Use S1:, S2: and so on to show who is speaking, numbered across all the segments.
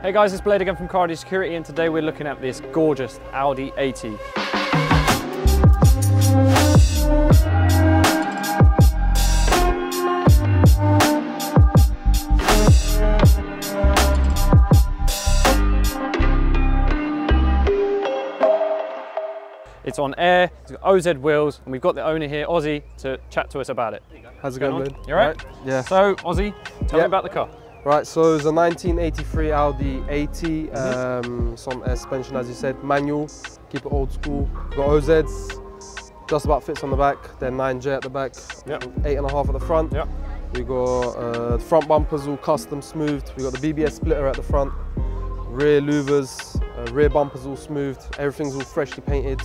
S1: Hey guys, it's Blayde again from Audi Security, and today we're looking at this gorgeous Audi 80. It's on air, it's got OZ wheels, and we've got the owner here, Ozzy, to chat to us about it.
S2: How's it going, man?
S1: You alright?
S2: Yeah.
S1: So, Ozzy, tell me about the car.
S2: Right, so it's a 1983 Audi 80, it's on air suspension, as you said, manual, keep it old school. We've got OZs, just about fits on the back, then 9J at the back, 8.5 at the front. Yep. We got front bumpers all custom smoothed. We got the BBS splitter at the front, rear louvers, rear bumpers all smoothed. Everything's all freshly painted,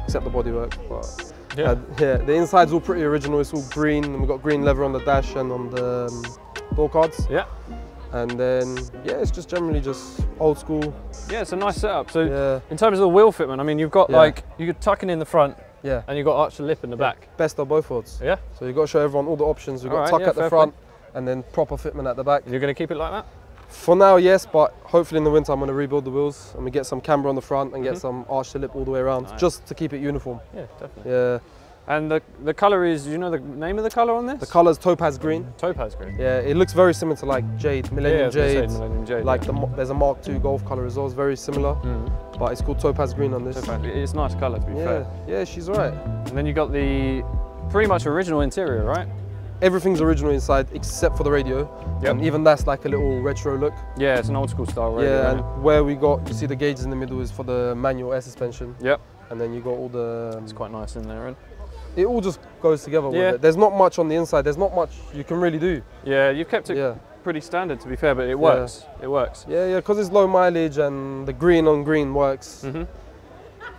S2: except the bodywork. But yeah, the inside's all pretty original. It's all green, and we've got green leather on the dash and on the door cards. Yeah. And then, yeah, it's just generally just old school. Yeah, it's a nice setup. So in terms of the wheel fitment, I mean, you've got like, you could tuck it in the front, and you've got arch the lip in the back. Best of both worlds. Yeah. So you've got to show everyone all the options. We've got tuck at the front, and then proper fitment at the back. You're going to keep it like that? For now, yes, but hopefully in the winter I'm going to rebuild the wheels and we get some camber on the front and get some arch the lip all the way around, just to keep it uniform. Yeah, definitely. Yeah. And the colour is, do you know the name of the colour on this? The colour is Topaz Green. Topaz Green? Yeah, it looks very similar to like Jade, Millennium Jade. Millennium Jade. Like there's a Mark II Golf colour as well, it's very similar. But it's called Topaz Green on this. It's a nice colour, to be fair. Yeah, she's alright. And then you got the pretty much original interior, right? Everything's original inside except for the radio. And even that's like a little retro look. Yeah, it's an old school style radio. Yeah, and where we got, you see the gauges in the middle is for the manual air suspension. Yep. And then you got all the... It's quite nice in there, isn't it? It all just goes together with it. There's not much on the inside, there's not much you can really do. Yeah, you've kept it pretty standard, to be fair, but it works. It works. Yeah, because it's low mileage and the green on green works.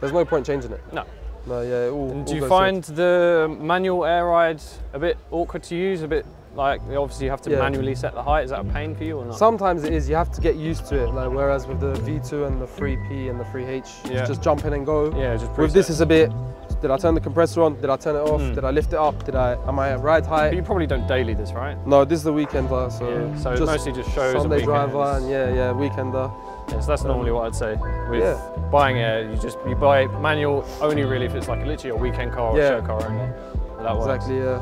S2: There's no point changing it. No. No, yeah, it all, do you find the manual air ride a bit awkward to use? A bit like, obviously you have to manually set the height. Is that a pain for you or not? Sometimes it is, you have to get used to it. Like, whereas with the V2 and the 3P and the 3H, it's just jump in and go. Yeah, just with this is a bit, did I turn the compressor on? Did I turn it off? Did I lift it up? Am I at ride height? But you probably don't daily this, right? No, this is the weekender, so so mostly just shows Sunday driver and weekender. Yeah, so that's normally what I'd say. With buying air, you buy manual only really if it's like literally a weekend car or a show car only. That works. Exactly, yeah.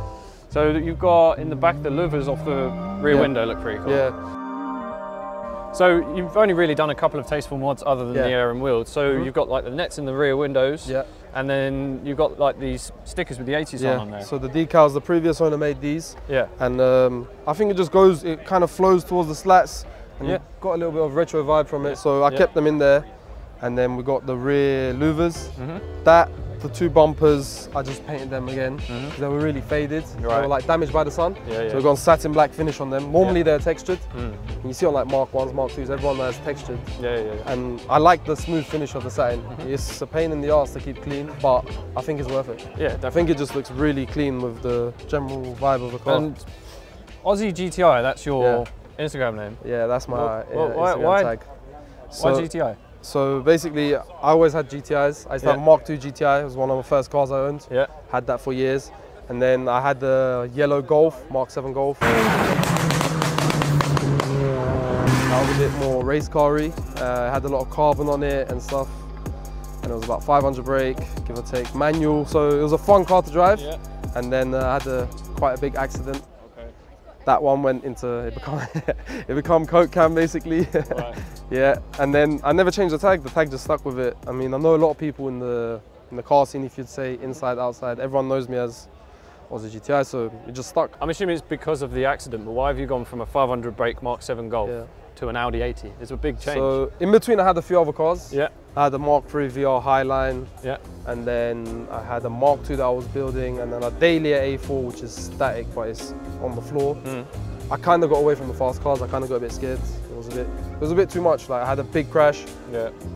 S2: So you've got in the back the louvers off the rear window look pretty cool. Yeah. So you've only really done a couple of tasteful mods other than the air and wheels. So you've got like the nets in the rear windows. Yeah. And then you've got like these stickers with the 80s on there. So the decals, the previous owner made these. Yeah. And I think it just goes, it kind of flows towards the slats. And got a little bit of retro vibe from it, so I kept them in there. And then we got the rear louvers. The two bumpers, I just painted them again because they were really faded. They were like damaged by the sun. So we've gone satin black finish on them. Normally they're textured. And you see on like Mark 1s, Mark 2s, everyone has textured. And I like the smooth finish of the satin. It's a pain in the arse to keep clean, but I think it's worth it. Yeah, I think it just looks really clean with the general vibe of the car. And Aussie GTI, that's your Instagram name? Yeah, that's my Instagram tag. So, why GTI? So basically, I always had GTIs. I used to have a Mark II GTI. It was one of the first cars I owned. Yeah. Had that for years. And then I had the yellow Golf, Mark 7 Golf. That was a bit more race car-y. It had a lot of carbon on it and stuff. And it was about 500 brake, give or take, manual. So it was a fun car to drive. Yeah. And then I had quite a big accident. That one went into, it became Coke can basically. Right. Yeah, and then I never changed the tag just stuck with it. I mean, I know a lot of people in the car scene, if you'd say inside, outside, everyone knows me as OZ GTI, so it just stuck. I'm assuming it's because of the accident, but why have you gone from a 500 brake Mark 7 Golf to an Audi 80? It's a big change. So in between I had a few other cars. Yeah. I had a Mark III VR Highline. Yeah. And then I had a Mark II that I was building, and then a Dahlia A4, which is static, but it's on the floor. I kind of got away from the fast cars. I kind of got a bit scared. It was a bit too much. Like I had a big crash,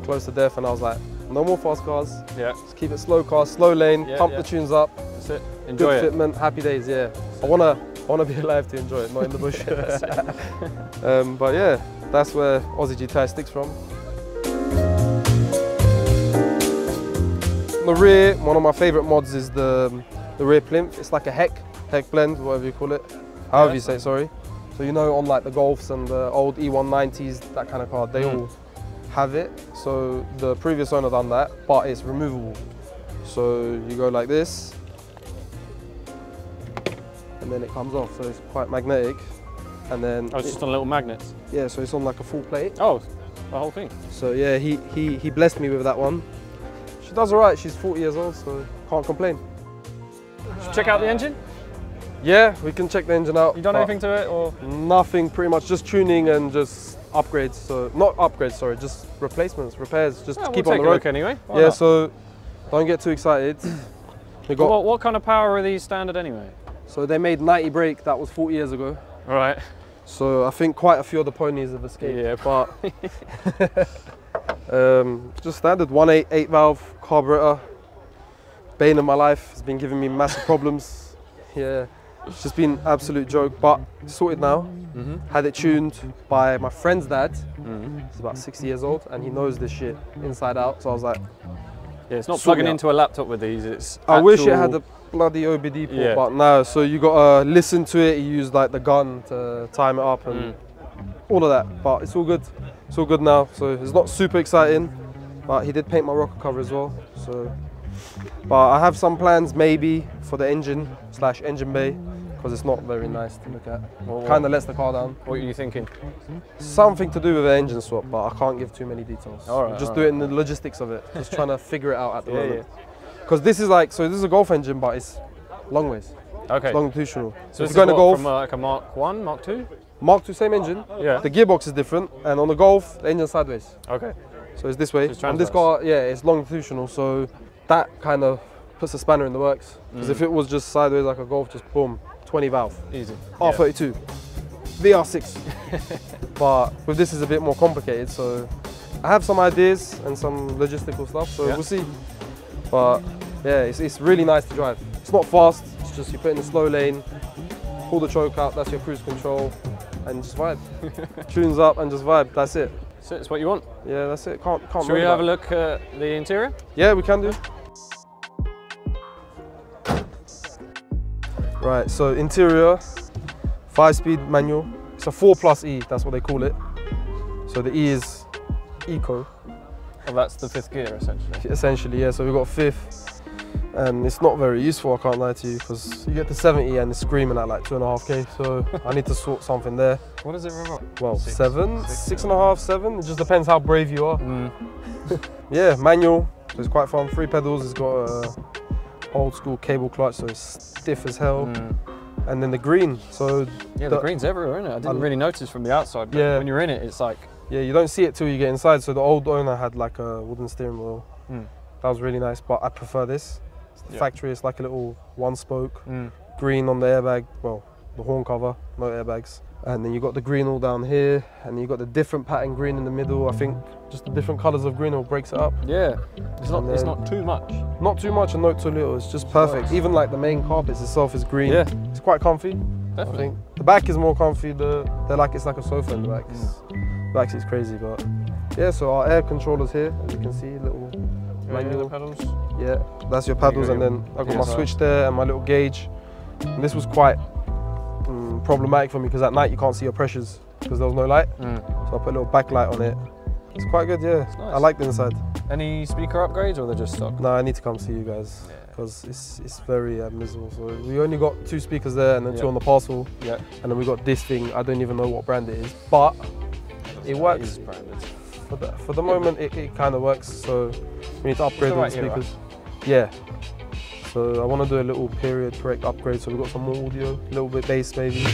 S2: close to death, and I was like, no more fast cars. Yeah. Just keep it slow car, slow lane, pump the tunes up. That's it. Enjoy it. Good fitment, happy days. Yeah. I wanna be alive to enjoy it, not in the bush. But yeah, that's where Aussie GTI sticks from. The rear, one of my favourite mods is the rear plinth. It's like a heck blend, whatever you call it. However you say it, sorry. So you know, on like the Golfs and the old E190s, that kind of car, they all have it. So the previous owner done that, but it's removable. So you go like this, and then it comes off. So it's quite magnetic. And then
S1: it's just on little magnets.
S2: Yeah, so it's on like a full plate.
S1: Oh, the whole thing.
S2: So yeah, he blessed me with that one. She does alright. She's 40 years old, so can't complain.
S1: Should check out the engine?
S2: Yeah, we can check the engine out.
S1: You done anything to it, or?
S2: Nothing, pretty much just tuning and just upgrades. So not upgrades, sorry, just replacements, repairs, just to keep on the road.
S1: Anyway.
S2: Yeah, not? So don't get too excited. We got.
S1: Well, what kind of power are these standard anyway?
S2: So they made 90 brake. That was 40 years ago.
S1: Right.
S2: So I think quite a few of the ponies have escaped.
S1: Yeah,
S2: but just standard 1.8 8-valve carburetor. Bane of my life. It's been giving me massive problems. Yeah, it's just been absolute joke, but sorted now. Had it tuned by my friend's dad. He's about 60 years old and he knows this shit inside out. So I was like,
S1: yeah, it's not plugging into a laptop with these. It's.
S2: I wish it had a bloody OBD port, but no. So you gotta listen to it. He used like the gun to time it up and all of that. But it's all good. It's all good now. So it's not super exciting, but he did paint my rocker cover as well. So, but I have some plans maybe for the engine / engine bay, because it's not very nice to look at. Kind of lets the car down.
S1: What are you thinking?
S2: Something to do with the engine swap, but I can't give too many details. Just do it in the logistics of it. Just trying to figure it out at the moment. Because this is like, so this is a Golf engine, but it's long ways.
S1: Okay.
S2: It's longitudinal.
S1: So
S2: if you're going to Golf,
S1: from like a Mark 1, Mark 2?
S2: Mark 2, same engine.
S1: Yeah.
S2: The gearbox is different, and on the Golf, the engine's sideways.
S1: Okay.
S2: So it's this way.
S1: So it's
S2: on this car, yeah, it's longitudinal, so that kind of puts a spanner in the works. Because if it was just sideways like a Golf, just boom, 20 valve.
S1: Easy.
S2: R32, VR6. But with this is a bit more complicated, so I have some ideas and some logistical stuff, so we'll see. But yeah, it's really nice to drive. It's not fast, it's just you put in the slow lane, pull the choke out, that's your cruise control, and just vibe. Tunes up and just vibe, that's it.
S1: So it's what you want?
S2: Yeah, that's it. Can't
S1: Should we have a look at the interior?
S2: Yeah, we can do. Right, so interior, 5-speed manual. It's a 4+E, that's what they call it. So the E is eco.
S1: Well, that's the 5th gear, essentially.
S2: Essentially, yeah. So we've got 5th, and it's not very useful, I can't lie to you, because you get to 70 and it's screaming at like 2.5K, so I need to sort something there.
S1: What does it run on?
S2: Well, 6.5, 7. It just depends how brave you are. Yeah, manual, so it's quite fun. 3 pedals, it's got a old school cable clutch, so it's stiff as hell. And then the green, so...
S1: Yeah, the green's everywhere, isn't it? I didn't really notice from the outside, but when you're in it, it's like...
S2: Yeah, you don't see it till you get inside. So the old owner had like a wooden steering wheel. That was really nice, but I prefer this. It's the factory, it's like a little 1-spoke. Green on the airbag, well, the horn cover, no airbags. And then you got the green all down here, and you got the different pattern green in the middle. I think just the different colours of green all breaks it up.
S1: Yeah, it's not too much.
S2: Not too much and not too little, it's just perfect. Nice. Even like the main carpets itself is green. Yeah. It's quite comfy. Definitely. I think. The back is more comfy, it's like a sofa in the back. The back is crazy, but yeah, so our air controllers here, as you can see, little manual.
S1: The pedals?
S2: Yeah, that's your pedals, and then I've got my switch there and my little gauge. And this was quite problematic for me because at night you can't see your pressures because there was no light. So I put a little backlight on it. It's quite good, yeah. Nice. I like the inside.
S1: Any speaker upgrades or they're just stock?
S2: No, I need to come see you guys because it's very miserable. So we only got 2 speakers there and then 2 on the parcel. Yeah. And then we got this thing, I don't even know what brand it is, but it works. For the moment, it kind of works. So we need to upgrade all the speakers. Yeah. So I want to do a little period correct upgrade. So we've got some more audio, a little bit bass maybe.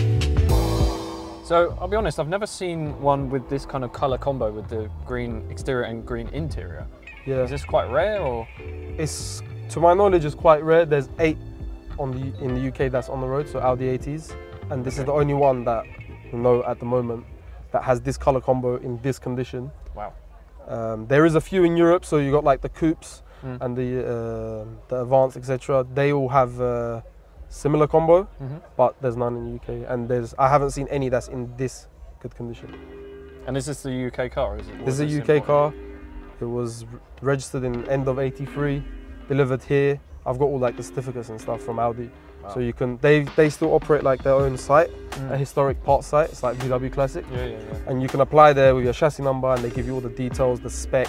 S1: So I'll be honest, I've never seen one with this kind of colour combo with the green exterior and green interior. Yeah. Is this quite rare or? It's,
S2: to my knowledge, it's quite rare. There's 8 in the UK that's on the road, so Audi 80s. And this is the only one that we know at the moment that has this colour combo in this condition.
S1: Wow.
S2: There is a few in Europe, so you got like the coupes and the Advance, etc. They all have similar combo, but there's none in the UK, and I haven't seen any that's in this good condition.
S1: And is this the UK car? Or is it?
S2: This is a UK car. It was registered in end of '83, delivered here. I've got all like the certificates and stuff from Audi.
S1: Wow.
S2: So you can, they still operate like their own site, a historic parts site. It's like VW Classic. And you can apply there with your chassis number and they give you all the details, the spec.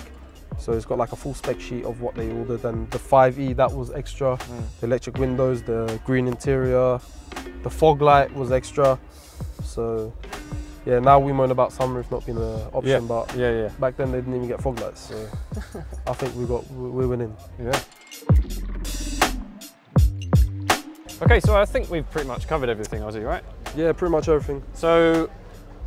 S2: So it's got like a full spec sheet of what they ordered, and the 5E, that was extra. The electric windows, the green interior, the fog light was extra. So yeah, now we moan about sunroof not being an option, but back then they didn't even get fog lights. So I think we're winning.
S1: Yeah. Okay, so I think we've pretty much covered everything, Ozzy, right? Yeah,
S2: pretty much everything.
S1: So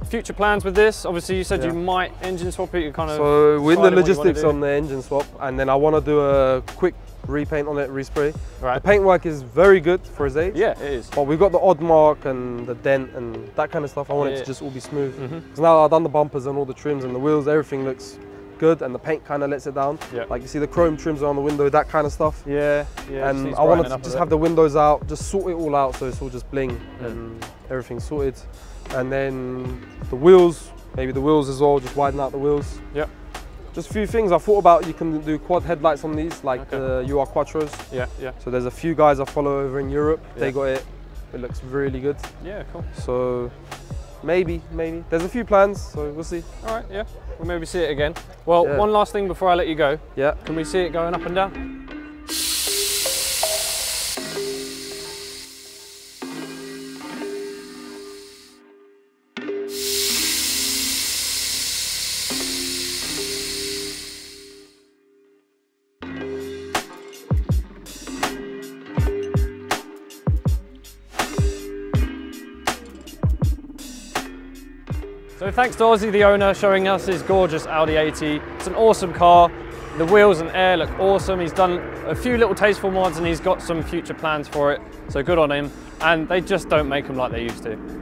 S1: future plans with this? Obviously you said you might engine swap it, you kind of...
S2: So we're in the logistics on the engine swap, and then I want to do a quick repaint on it, respray.
S1: Right.
S2: The paintwork is very good for his age.
S1: Yeah, it is.
S2: But we've got the odd mark and the dent and that kind of stuff. I want it to just all be smooth. Because now I've done the bumpers and all the trims and the wheels, everything looks good, and the paint kind of lets it down. Like you see the chrome trims on the window, that kind of stuff. And I want to just have the windows out, just sort it all out so it's all just bling and everything's sorted. And then the wheels, maybe the wheels as well, just widen out the wheels. Just a few things I thought about. You can do quad headlights on these, like the UR Quattros. So there's a few guys I follow over in Europe. They got it. It looks really good.
S1: Yeah, cool.
S2: So maybe. There's a few plans, so we'll see.
S1: All right, yeah. We'll maybe see it again. Well, one last thing before I let you go. Can we see it going up and down? So thanks to Ozzy, the owner, showing us his gorgeous Audi 80. It's an awesome car. The wheels and air look awesome. He's done a few little tasteful mods and he's got some future plans for it. So good on him. And they just don't make them like they used to.